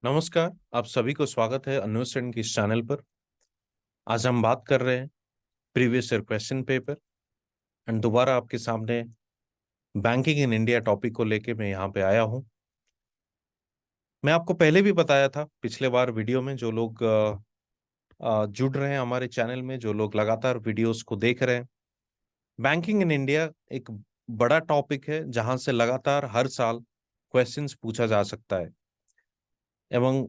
नमस्कार। आप सभी को स्वागत है अन्वेषण की इस चैनल पर। आज हम बात कर रहे हैं previous year question paper and दोबारा आपके सामने बैंकिंग इन इंडिया टॉपिक को लेके मैं यहाँ पे आया हूँ। मैं आपको पहले भी बताया था पिछले बार वीडियो में, जो लोग जुड़ रहे हैं हमारे चैनल में, जो लोग लगातार वीडियोस को देख रहे हैं, बैंकिंग इन इंडिया एक बड़ा टॉपिक है जहां से लगातार हर साल क्वेश्चंस पूछा जा सकता है। एवं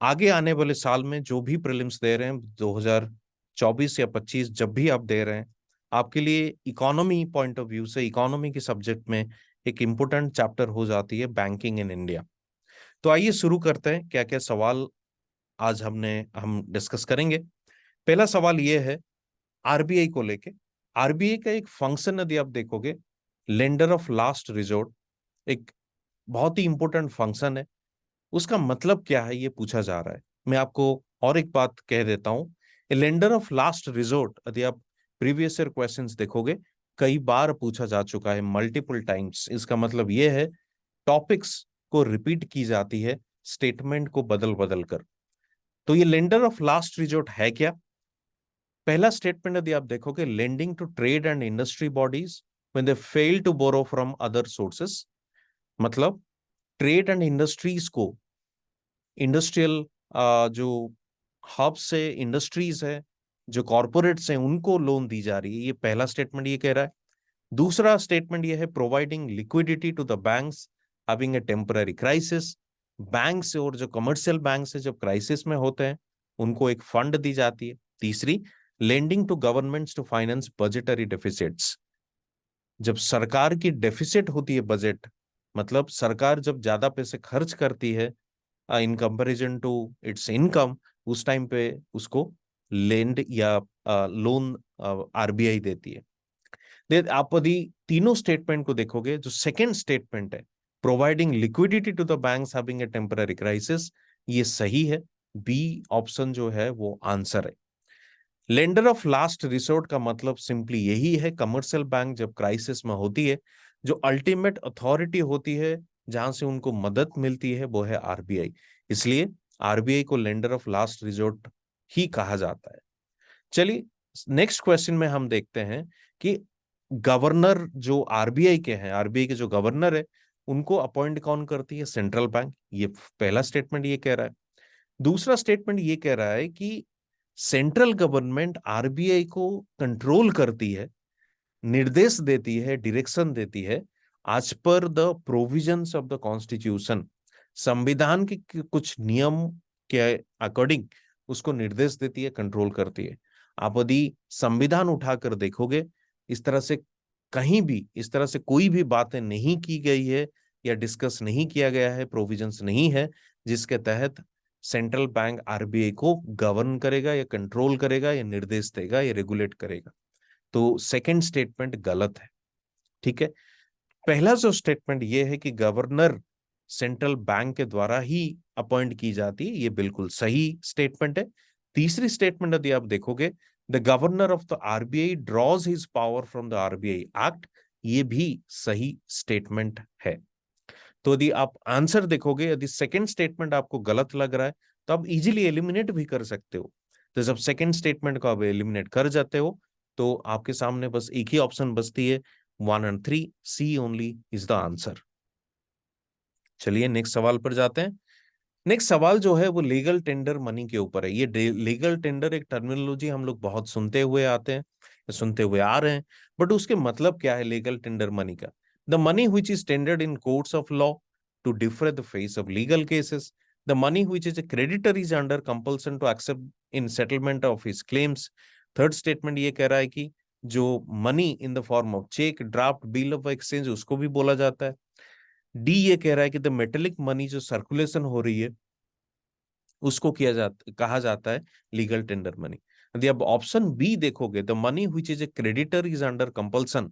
आगे आने वाले साल में जो भी प्रीलिम्स दे रहे हैं 2024 या 25, जब भी आप दे रहे हैं, आपके लिए इकोनॉमी पॉइंट ऑफ व्यू से इकोनॉमी के सब्जेक्ट में एक इम्पोर्टेंट चैप्टर हो जाती है बैंकिंग इन इंडिया। तो आइए शुरू करते हैं, क्या क्या सवाल आज हम डिस्कस करेंगे। पहला सवाल ये है आरबीआई को लेके। आरबीआई का एक फंक्शन यदि आप देखोगे, लेंडर ऑफ लास्ट रिजोर्ट, एक बहुत ही इंपॉर्टेंट फंक्शन है। उसका मतलब क्या है ये पूछा जा रहा है। मैं आपको और एक बात कह देता हूं, लेंडर ऑफ लास्ट रिजोर्ट यदि आप प्रीवियस ईयर क्वेश्चंस देखोगे, कई बार पूछा जा चुका है, मल्टीपल टाइम्स। इसका मतलब ये है टॉपिक्स को रिपीट की जाती है स्टेटमेंट को बदल बदल कर। तो ये लेंडर ऑफ लास्ट रिजोर्ट है क्या? पहला स्टेटमेंट यदि आप देखोगे, lending to trade and industry bodies when they fail to borrow from other sources. मतलब ट्रेड एंड इंडस्ट्रीज को, इंडस्ट्रियल जो हब्स है, इंडस्ट्रीज है, जो कॉरपोरेट्स हैं, उनको लोन दी जा रही है। ये पहला स्टेटमेंट ये कह रहा है। दूसरा स्टेटमेंट ये है providing liquidity to the banks having a temporary crisis. Banks और जो कमर्शियल बैंक्स है, जब क्राइसिस में होते हैं, उनको एक फंड दी जाती है। तीसरी, lending to governments to finance budgetary deficits. जब सरकार की डेफिसिट होती है बजट, मतलब सरकार जब ज्यादा पैसे खर्च करती है in comparison to its income, उस टाइम पे उसको लेंड या लोन आरबीआई देती है। आप यदि तीनों स्टेटमेंट को देखोगे, जो सेकंड स्टेटमेंट है providing liquidity to the banks having a temporary crisis, ये सही है। बी ऑप्शन जो है वो आंसर है। लेंडर ऑफ लास्ट रिसोर्ट का मतलब सिंपली यही है, कमर्शियल बैंक जब क्राइसिस में होती है, जो अल्टीमेट अथॉरिटी होती है जहां से उनको मदद मिलती है, वो है आरबीआई। इसलिए आरबीआई को लेंडर ऑफ लास्ट रिसोर्ट ही कहा जाता है। चलिए नेक्स्ट क्वेश्चन में हम देखते हैं कि गवर्नर जो आरबीआई के हैं, आरबीआई के जो गवर्नर है, उनको अपॉइंट कौन करती है? Central bank. ये पहला स्टेटमेंट ये कह रहा है। दूसरा स्टेटमेंट ये कह रहा है कि सेंट्रल गवर्नमेंट आरबीआई को कंट्रोल करती है, निर्देश देती है, डायरेक्शन देती है आज पर the provisions of the constitution. संविधान के कुछ नियम के अकॉर्डिंग उसको निर्देश देती है, कंट्रोल करती है। आप यदि संविधान उठाकर देखोगे, इस तरह से कहीं भी इस तरह से कोई भी बातें नहीं की गई है या डिस्कस नहीं किया गया है, प्रोविजंस नहीं है जिसके तहत सेंट्रल बैंक आरबीआई को गवर्न करेगा या कंट्रोल करेगा या निर्देश देगा या रेगुलेट करेगा। तो सेकंड स्टेटमेंट गलत है। ठीक है। पहला जो स्टेटमेंट ये है कि गवर्नर सेंट्रल बैंक के द्वारा ही अपॉइंट की जाती है, ये बिल्कुल सही स्टेटमेंट है। तीसरी स्टेटमेंट यदि आप देखोगे, the governor of the RBI draws his power from the RBI act, ये भी सही स्टेटमेंट है। तो यदि आप आंसर देखोगे, यदि सेकंड स्टेटमेंट आपको गलत लग रहा है, तो आप इजीली एलिमिनेट भी कर सकते हो। तो जब सेकंड स्टेटमेंट को आप एलिमिनेट कर जाते हो, तो आपके सामने बस एक ही ऑप्शन बचती है, 1 और 3, सी ओनली इज द आंसर। चलिए नेक्स्ट सवाल पर जाते हैं। नेक्स्ट सवाल जो है वो लीगल टेंडर मनी के ऊपर है। ये लीगल टेंडर एक टर्मिनोलॉजी हम लोग बहुत सुनते हुए आते हैं, सुनते हुए आ रहे हैं, बट उसके मतलब क्या है लीगल टेंडर मनी का? The money which is tendered in courts of law to defer the face of legal cases. The money which is a creditor is under compulsion to accept in settlement of his claims. Third statement ये कह रहा है कि जो money in the form of cheque, draft, bill of exchange, उसको भी बोला जाता है। डी ये कह रहा है कि द मेटेलिक मनी जो सर्कुलेशन हो रही है, उसको कहा जाता है लीगल टेंडर मनी। यदि आप ऑप्शन बी देखोगे, the money which is a creditor is under compulsion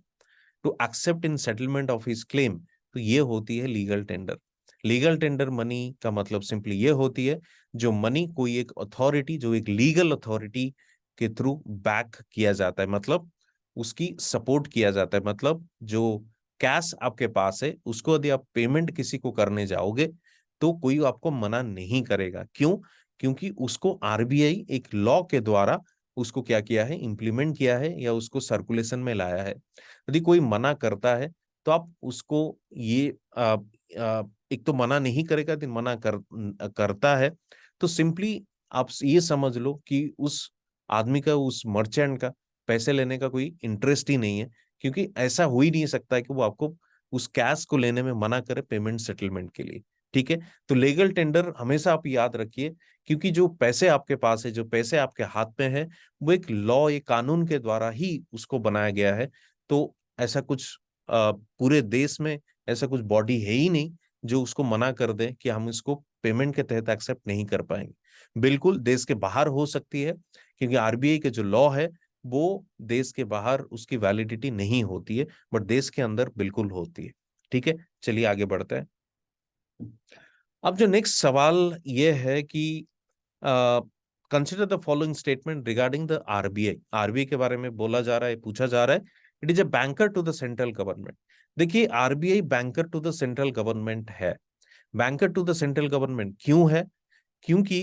to accept in settlement of his claim, तो ये होती है legal tender. Legal tender money का मतलब सिंपली ये होती है, जो मनी कोई एक अथॉरिटी, जो एक लीगल अथॉरिटी के थ्रू बैक किया जाता है, मतलब उसकी सपोर्ट किया जाता है। मतलब जो कैश आपके पास है, उसको यदि आप पेमेंट किसी को करने जाओगे, तो कोई आपको मना नहीं करेगा। क्यों? क्योंकि उसको आरबीआई एक लॉ के द्वारा उसको क्या किया है, इम्प्लीमेंट किया है या उसको सर्कुलेशन में लाया है। यदि कोई मना करता है तो आप उसको ये एक तो मना नहीं करेगा, यदि करता है तो सिंपली आप ये समझ लो कि उस आदमी का, उस मर्चेंट का पैसे लेने का कोई इंटरेस्ट ही नहीं है, क्योंकि ऐसा हो ही नहीं सकता है कि वो आपको उस कैश को लेने में मना करे पेमेंट सेटलमेंट के लिए। ठीक है, तो लीगल टेंडर हमेशा आप याद रखिए, क्योंकि जो पैसे आपके पास है, जो पैसे आपके हाथ में है, वो एक लॉ, एक कानून के द्वारा ही उसको बनाया गया है। तो ऐसा कुछ पूरे देश में ऐसा कुछ बॉडी है ही नहीं जो उसको मना कर दे कि हम इसको पेमेंट के तहत एक्सेप्ट नहीं कर पाएंगे। बिल्कुल देश के बाहर हो सकती है, क्योंकि आरबीआई के जो लॉ है वो देश के बाहर उसकी वैलिडिटी नहीं होती है, बट देश के अंदर बिल्कुल होती है। ठीक है, चलिए आगे बढ़ते हैं। अब जो नेक्स्ट सवाल ये है कि consider the following statement regarding the RBI. RBI के बारे में बोला जा रहा है, पूछा जा रहा है, it is a banker to the central government. देखिए, RBI banker to the central government है। Banker to the central government क्यों है? क्योंकि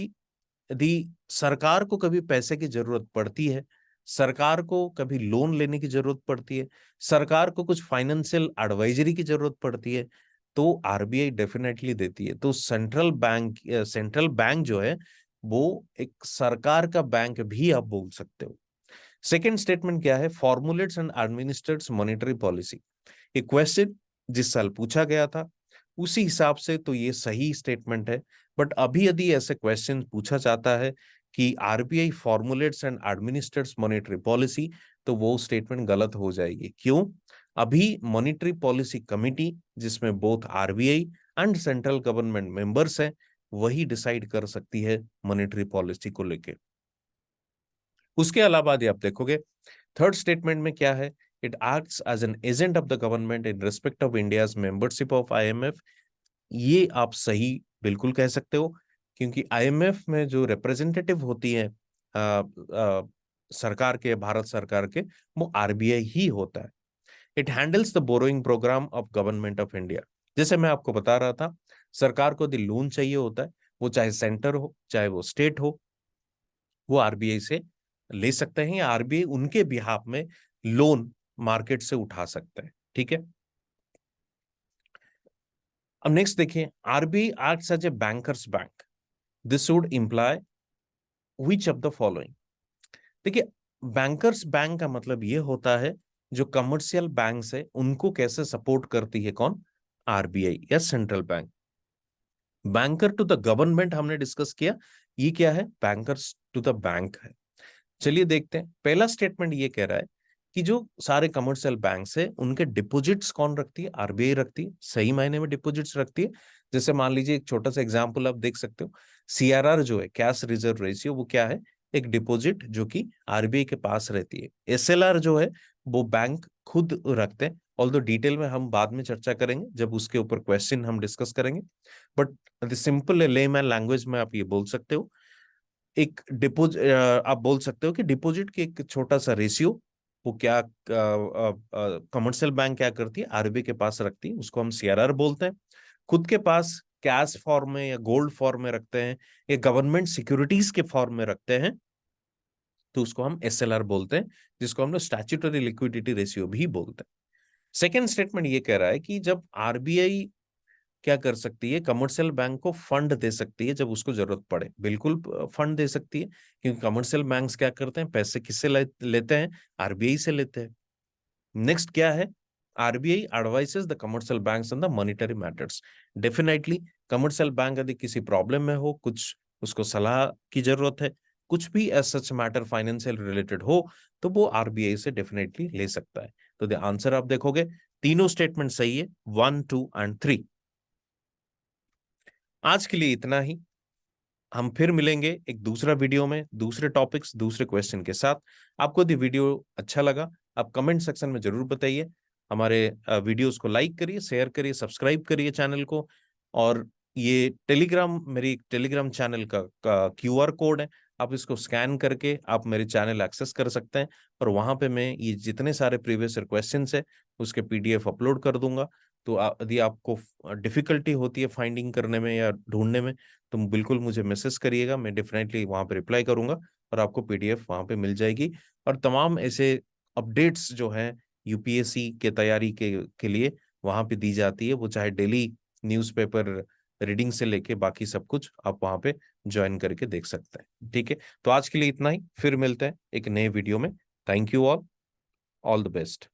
यदि सरकार को कभी पैसे की जरूरत पड़ती है, सरकार को कभी लोन लेने की जरूरत पड़ती है, सरकार को कुछ फाइनेंशियल एडवाइजरी की जरूरत पड़ती है, तो आरबीआई डेफिनेटली देती है। तो सेंट्रल बैंक जो है वो एक सरकार का बैंक भी आप बोल सकते हो। सेकेंड स्टेटमेंट क्या है? Formulates and administrates monetary policy. ये क्वेश्चन जिस साल पूछा गया था उसी हिसाब से तो ये सही स्टेटमेंट है। बट अभी यदि ऐसे क्वेश्चन पूछा जाता है कि RBI formulates and administrates monetary policy, तो वो स्टेटमेंट गलत हो जाएगी। क्यों? अभी मॉनेटरी पॉलिसी कमिटी, जिसमें both RBI and central government members हैं, वही डिसाइड कर सकती है मॉनेटरी पॉलिसी को लेके। उसके अलावा यदि आप देखोगे थर्ड स्टेटमेंट में क्या है, it acts as an agent of the government in respect of India's membership of IMF. ये आप सही बिल्कुल कह सकते हो, क्योंकि आईएमएफ में जो रिप्रेजेंटेटिव होती है सरकार के, भारत सरकार के, वो आरबीआई ही होता है। It handles the borrowing programme of government of India. जैसे मैं आपको बता रहा था, सरकार को यदि लोन चाहिए होता है, वो चाहे सेंटर हो चाहे वो स्टेट हो, वो आरबीआई से ले सकते हैं, या आरबीआई उनके बिहाफ में लोन मार्केट से उठा सकते हैं। ठीक है, अब नेक्स्ट देखिए, RBI acts as a bankers bank. This would imply which of the following. देखिए, बैंकर्स बैंक का मतलब ये होता है जो कमर्शियल बैंक्स है उनको कैसे सपोर्ट करती है कौन? आरबीआई या central bank. Banker to the government हमने डिस्कस किया, ये क्या है? बैंकर्स टू द बैंक है। चलिए देखते हैं, पहला स्टेटमेंट ये कह रहा है कि जो सारे कमर्शियल बैंक्स है उनके डिपॉजिट्स कौन रखती है? आरबीआई रखती है, सही मायने में डिपॉजिट्स रखती है। जैसे मान लीजिए एक छोटा सा एग्जांपल आप देख सकते हो, सीआरआर जो है, कैश रिजर्व रेशियो, वो क्या है? एक डिपॉजिट जो कि आरबीआई के पास रहती है। एसएलआर जो है वो बैंक खुद रखते हैं, ऑल्दो डिटेल में हम बाद में चर्चा करेंगे जब उसके ऊपर क्वेश्चन हम डिस्कस करेंगे। बट सिंपल लेमैन लैंग्वेज में आप ये बोल सकते हो, एक डिपोजिट, आप बोल सकते हो कि डिपॉजिट की एक छोटा सा रेशियो वो क्या कमर्शियल बैंक क्या करती है? आरबीआई के पास रखती है, उसको हम सीआरआर बोलते हैं। खुद के पास कैश फॉर्म में या गोल्ड फॉर्म में रखते हैं या गवर्नमेंट सिक्योरिटीज के फॉर्म में रखते हैं, तो उसको हम एसएलआर बोलते हैं, जिसको हम लोग स्टैट्यूटरी लिक्विडिटी रेशियो भी बोलते हैं। सेकेंड स्टेटमेंट ये कह रहा है कि जब आरबीआई क्या कर सकती है, कमर्शियल बैंक को फंड दे सकती है जब उसको जरूरत पड़े। बिल्कुल फंड दे सकती है, क्योंकि कमर्शियल बैंक्स क्या करते हैं, पैसे किससे लेते हैं? आरबीआई से लेते हैं। नेक्स्ट क्या है? RBI advices the commercial banks on the monetary matters. Definitely commercial bank यदि किसी प्रॉब्लम में हो, कुछ उसको सलाह की जरूरत है, कुछ भी as such matter financial related हो, तो वो आरबीआई से डेफिनेटली ले सकता है। तो द आंसर आप देखोगे तीनों स्टेटमेंट सही है, 1, 2 एंड 3। आज के लिए इतना ही। हम फिर मिलेंगे एक दूसरा वीडियो में, दूसरे टॉपिक्स, दूसरे क्वेश्चन के साथ। आपको यदि वीडियो अच्छा लगा, आप कमेंट सेक्शन में जरूर बताइए। हमारे वीडियोस को लाइक करिए, शेयर करिए, सब्सक्राइब करिए चैनल को। और ये टेलीग्राम, मेरी टेलीग्राम चैनल का क्यूआर कोड है, आप इसको स्कैन करके आप मेरे चैनल एक्सेस कर सकते हैं। और वहां पे मैं ये जितने सारे प्रीवियस क्वेश्चंस है उसके पीडीएफ अपलोड कर दूंगा। तो यदि आपको डिफिकल्टी होती है फाइंडिंग करने में या ढूंढने में, तो बिल्कुल मुझे मैसेज करिएगा, मैं डेफिनेटली वहां पे रिप्लाई करूंगा और आपको पीडीएफ वहां पे मिल जाएगी। और तमाम ऐसे अपडेट्स जो हैं यूपीएससी के तैयारी के लिए वहां पे दी जाती है, वो चाहे डेली न्यूज़पेपर रीडिंग से लेके बाकी सब कुछ आप वहां पे ज्वाइन करके देख सकते हैं। ठीक है, तो आज के लिए इतना ही, फिर मिलते हैं एक नए वीडियो में। Thank you all the best.